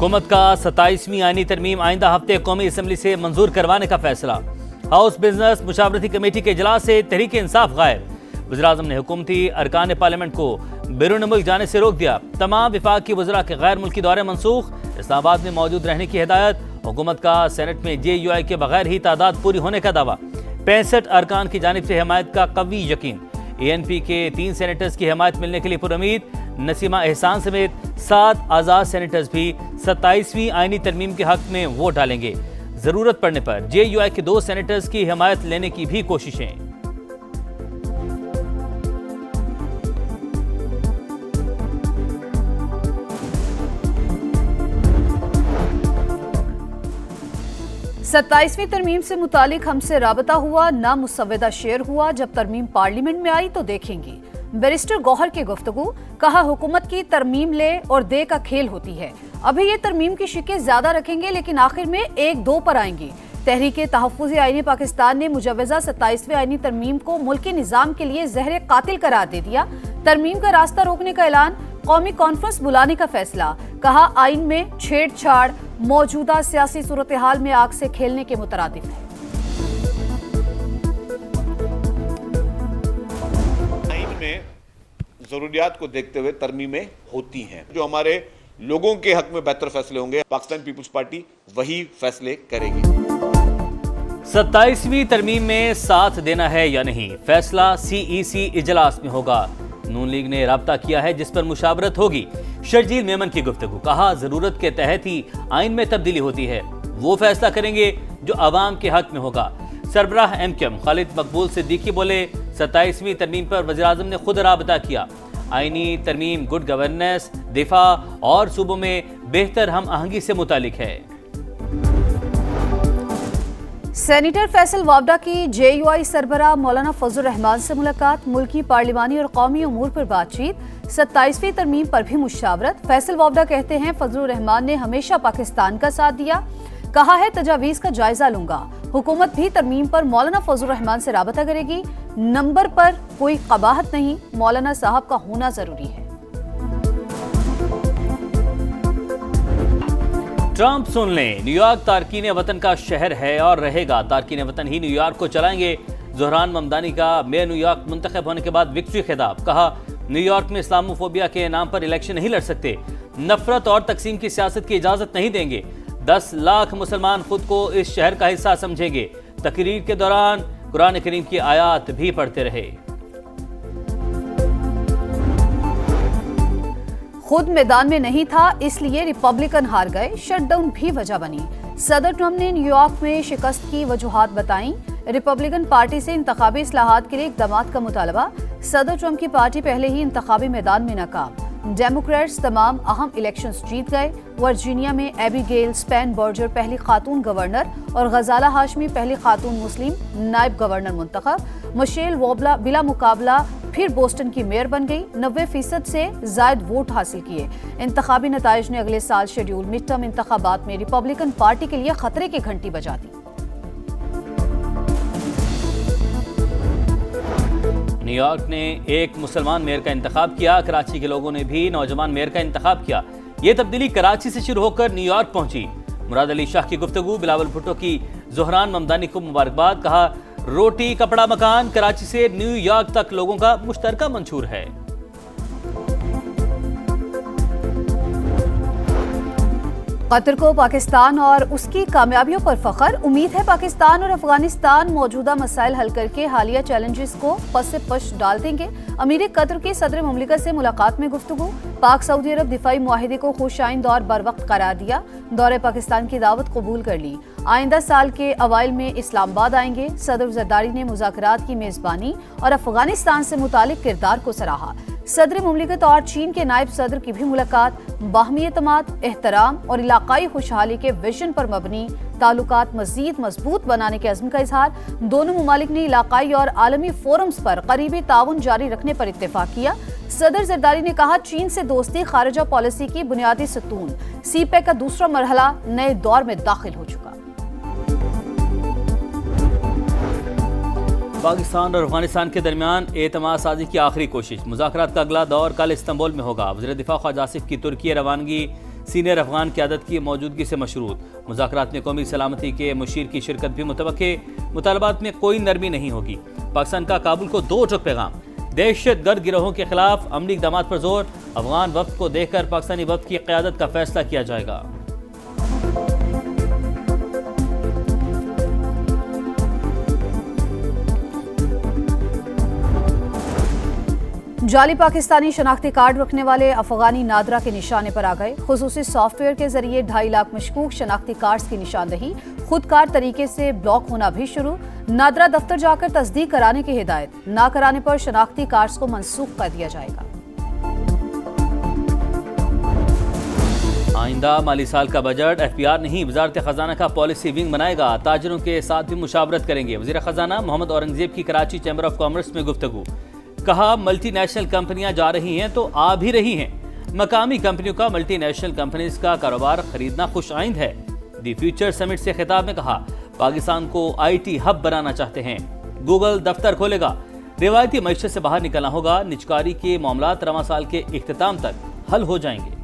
हुकूमत का 27वीं आईनी तरमीम आइंदा हफ्ते कौमी असम्बली से मंजूर करवाने का फैसला। हाउस बिजनेस मुशावरती कमेटी के इजलास से तहरीक इंसाफ गायब। वज़ीर-ए-आज़म ने हुकूमती अरकान पार्लियामेंट को बैरून मुल्क जाने से रोक दिया। तमाम विफाक की वज़रा के गैर मुल्की दौरे मनसूख। इस्लामाबाद में मौजूद रहने की हिदायत। हुकूमत का सेनेट में JUI के बगैर ही तादाद पूरी होने का दावा। 65 अरकान की जानिब से हिमायत का कवी यकीन। ANP के 3 सेनेटर्स की हिमायत मिलने के लिए पुरुमीद। नसीमा एहसान समेत 7 आज़ाद सेनेटर्स भी 27वीं आईनी तरमीम के हक में वोट डालेंगे। जरूरत पड़ने पर JUI के 2 सेनेटर्स की हिमायत लेने की भी कोशिशें। सत्ताईसवीं तरमीम से मुतालिक हमसे राबता हुआ, ना मुसव्वदा शेयर हुआ। जब तरमीम पार्लियामेंट में आई तो देखेंगे। बैरिस्टर गौहर की गुफ्तगू। कहा हुकूमत की तरमीम ले और दे का खेल होती है। अभी ये तरमीम की शिकें ज्यादा रखेंगे लेकिन आखिर में 1-2 पर आएंगे। तहरीके तहफ़्फ़ुज़ आईनी पाकिस्तान ने मुजव्वज़ा 27वीं आईनी तरमीम को मुल्की निज़ाम के लिए ज़हर कातिल करार दे दिया। तरमीम का रास्ता रोकने का ऐलान। कौमी कॉन्फ्रेंस बुलाने का फैसला। कहा आइन में छेड़छाड़ मौजूदा सियासी सूरत हाल में आग से खेलने के मुतरादिफ है। आइन में जरूरियात को देखते हुए तरमीमें होती हैं। जो हमारे लोगों के हक में बेहतर फैसले होंगे, पाकिस्तान पीपुल्स पार्टी वही फैसले करेगी। 27वीं तरमीम में साथ देना है या नहीं, फैसला CEC इजलास में होगा। नून लीग ने राब्ता किया है जिस पर मुशावरत होगी। शर्जील मेमन की गुफ्तगू। कहा जरूरत के तहत ही आइन में तब्दीली होती है। वो फैसला करेंगे जो अवाम के हक में होगा। सरबराह MKM खालिद मकबूल सिद्दीकी बोले 27वीं तरमीम पर वज़ीर-ए-आज़म ने खुद राब्ता किया। आईनी तरमीम गुड गवर्नेंस, दिफा और सूबों में बेहतर हम आहंगी से मुतालिक है। सेनेटर फैसल वावडा की JUI सरबराह मौलाना फजलुर रहमान से मुलाकात। मुल्की पार्लिमानी और कौमी उमूर पर बातचीत। 27वीं तरमीम पर भी मुशावरत। फैसल वावडा कहते हैं फजलुर रहमान ने हमेशा पाकिस्तान का साथ दिया। कहा है तजावीज़ का जायजा लूंगा। हुकूमत भी तरमीम पर मौलाना फजलुर रहमान से राबता करेगी। नंबर पर कोई कबाहत नहीं, मौलाना साहब का होना जरूरी है। ट्रंप सुन लें, न्यूयॉर्क तारकीन वतन का शहर है और रहेगा। तारकीन वतन ही न्यूयॉर्क को चलाएंगे। ज़ोहरान ममदानी का मेयर न्यूयॉर्क मुंतखब होने के बाद विक्ट्री खिताब। कहा न्यूयॉर्क में इस्लामोफोबिया के नाम पर इलेक्शन नहीं लड़ सकते। नफरत और तकसीम की सियासत की इजाजत नहीं देंगे। 10 लाख मुसलमान खुद को इस शहर का हिस्सा समझेंगे। तकरीर के दौरान कुरान करीम की आयात भी पढ़ते रहे। खुद मैदान में नहीं था इसलिए रिपब्लिकन हार गए। शटडाउन भी वजह बनी। सदर ट्रंप ने न्यूयॉर्क में शिकस्त की वजूहात बताई। रिपब्लिकन पार्टी से इंतखाबी इस्लाहात के लिए इक़दामात का मुतालबा। सदर ट्रंप की पार्टी पहले ही इंतखाबी मैदान में नाकाम। डेमोक्रेट्स तमाम अहम इलेक्शंस जीत गए। वर्जीनिया में एबिगेल स्पेन बर्जर पहली खातून गवर्नर और गजाला हाशमी पहली खातून मुस्लिम नायब गवर्नर मुंतखब। मिशेल वोबला बिला मुकाबला फिर बोस्टन की मेयर बन गई। 90% से जायद वोट हासिल किए। इंतखाबी नताइज ने अगले साल शेड्यूल मिड टर्म इंतखाबात में रिपब्लिकन पार्टी के लिए खतरे की घंटी बजा दी। न्यूयॉर्क ने एक मुसलमान मेयर का इंतखाब किया। कराची के लोगों ने भी नौजवान मेयर का इंतखाब किया। ये तब्दीली कराची से शुरू होकर न्यूयॉर्क पहुंची। मुराद अली शाह की गुफ्तगू। बिलावल भुट्टो की ज़ोहरान ममदानी को मुबारकबाद। कहा रोटी कपड़ा मकान कराची से न्यूयॉर्क तक लोगों का मुश्तरका मंशूर है। कतर को पाकिस्तान और उसकी कामयाबियों पर फख्र। उम्मीद है पाकिस्तान और अफगानिस्तान मौजूदा मसाइल हल करके हालिया चैलेंजेस को पस पश डाल देंगे। अमीर कतर के सदर मुमलिकत से मुलाकात में गुफ्तगू। पाक सऊदी अरब दिफाई मुआहिदे को खुशाइंद और बर वक्त करार दिया। दौरे पाकिस्तान की दावत कबूल कर ली। आइंदा साल के अवाइल में इस्लामाबाद आएंगे। सदर जरदारी ने मुज़ाकरात की मेजबानी और अफगानिस्तान से मुतालिक किरदार को सराहा। सदर मुमलिकत और चीन के नायब सदर की भी मुलाकात। बाहमी एतमाद, एहतराम और इलाकाई खुशहाली के विजन पर मबनी ताल्लुकात मजीद मजबूत बनाने के अज़्म का इजहार। दोनों मुमालिक ने इलाकाई और आलमी फोरम्स पर करीबी ताउन जारी रखने पर इत्तेफाक किया। सदर जरदारी ने कहा चीन से दोस्ती खारिजा पॉलिसी की बुनियादी सतून। CPEC का दूसरा मरहला नए दौर में दाखिल हो चुका। पाकिस्तान और अफगानिस्तान के दरमियान एतमाद साजी की आखिरी कोशिश। मुज़ाकरात का अगला दौर कल इस्तांबुल में होगा। वज़ीर दिफा ख्वाजा आसिफ की तुर्की रवानगी सीनियर अफगान क़यादत की मौजूदगी से मशरूत। मुज़ाकरात में कौमी सलामती के मुशीर की शिरकत भी मुतवक्के। मुतालबात में कोई नरमी नहीं होगी। पाकिस्तान का काबुल को 2 टुक पैगाम। दहशतगर्द गिरोहों के खिलाफ अमली इक़दामात पर जोर। अफगान वफ्द को देखकर पाकिस्तानी वफ्द की क़यादत का फैसला किया जाएगा। जाली पाकिस्तानी शनाख्ती कार्ड रखने वाले अफगानी नादरा के निशाने पर आ गए। खुसूसी सॉफ्टवेयर के जरिए 2.5 लाख मशकूक शनाख्ती कार्ड्स की निशानदही खुदकार तरीके से ब्लॉक होना भी शुरू। नादरा दफ्तर जाकर तस्दीक कराने की हिदायत। ना कराने पर शनाख्ती कार्ड्स को मनसूख कर दिया जाएगा। आइंदा माली साल का बजट FPR नहीं, वजारत खजाना का पॉलिसी विंग बनाएगा। ताजरों के साथ भी मुशावरत करेंगे। वजीर खजाना मोहम्मद औरंगजेब की कराची चैम्बर ऑफ कॉमर्स में गुफ्तगू। कहा मल्टीनेशनल कंपनियां जा रही हैं तो आ भी रही हैं। मकामी कंपनियों का मल्टीनेशनल कंपनीज का कारोबार खरीदना खुश आइंद है। दी फ्यूचर समिट से खिताब में कहा पाकिस्तान को IT हब बनाना चाहते हैं। गूगल दफ्तर खोलेगा। रिवायती मईशत से बाहर निकलना होगा। निजकारी के मामलात रवां साल के इख्तिताम तक हल हो जाएंगे।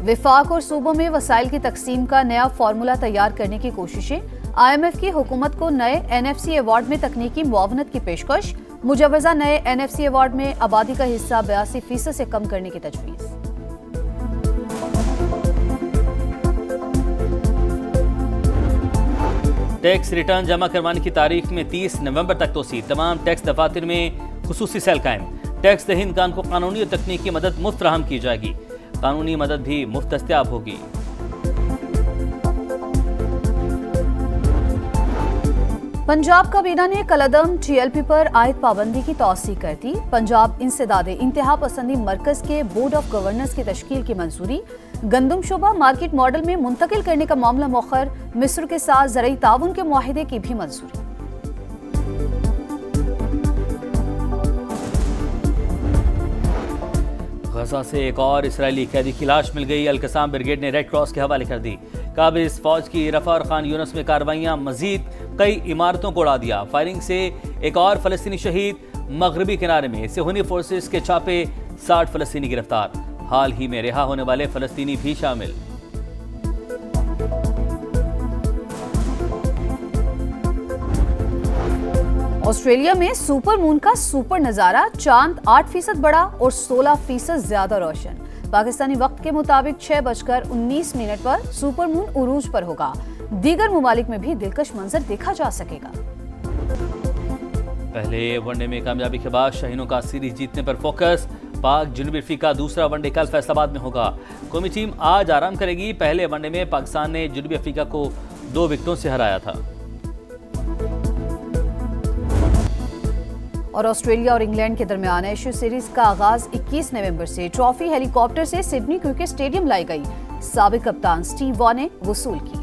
विफाक और सूबों में वसाइल की तकसीम का नया फार्मूला तैयार करने की कोशिशें। IMF की हुकूमत को नए NFC अवार्ड में तकनीकी मुआवनत की पेशकश। मुजवजा नए NFC अवार्ड में आबादी का हिस्सा 82% से कम करने की तजवीज़। टैक्स रिटर्न जमा करवाने की तारीख में 30 नवंबर तक तोसी। तमाम टैक्स दफातर में खुसूसी सेल कायम। टैक्स दहिंदगान को कानूनी और तकनीकी मदद मुफ्त फराहम की जाएगी। कानूनी मदद भी मुफ्त दस्तयाब होगी। पंजाब काबीना ने कलअदम TLP पर आयद पाबंदी की तौसी कर दी। पंजाब इंसदादे इंतहा पसंदी मरकज के बोर्ड ऑफ गवर्नर्स की तश्कील की मंजूरी। गंदम शोबा मार्केट मॉडल में मुंतकिल करने का मामला मौखर। मिस्र के साथ ज़रई ताउन के मुआहिदे की भी मंजूरी। गजा से एक और इसराइली कैदी की लाश मिल गई। अल-कसाम ब्रिगेड ने रेड क्रॉस के हवाले कर दी। काबिज फौज की रफा और खान यूनस में कार्रवाइयां। मजीद कई इमारतों को उड़ा दिया। फायरिंग से एक और फलस्तीनी शहीद। मगरबी किनारे में सेहूनी फोर्सेस के छापे। 60 फलस्तीनी गिरफ्तार। हाल ही में रिहा होने वाले फलस्तीनी भी शामिल। ऑस्ट्रेलिया में सुपर मून का सुपर नजारा। चांद 8% बड़ा और 16% ज्यादा रोशन। पाकिस्तानी वक्त के मुताबिक 6:19 पर सुपर मून उरूज पर होगा। दीगर मुमालिक में भी दिलकश मंजर देखा जा सकेगा। पहले वनडे में कामयाबी के बाद शाहीनों का सीरीज जीतने पर फोकस। पाक जनूबी अफ्रीका दूसरा वनडे कल फैसलाबाद में होगा। कौमी टीम आज आराम करेगी। पहले वनडे में पाकिस्तान ने जनूबी अफ्रीका को 2 विकेटों से हराया था। और ऑस्ट्रेलिया और इंग्लैंड के दरमियान एशिया सीरीज का आगाज 21 नवंबर से। ट्रॉफी हेलीकॉप्टर से सिडनी क्रिकेट स्टेडियम लाई गई। साबिक कप्तान स्टीव वॉ ने वसूल की।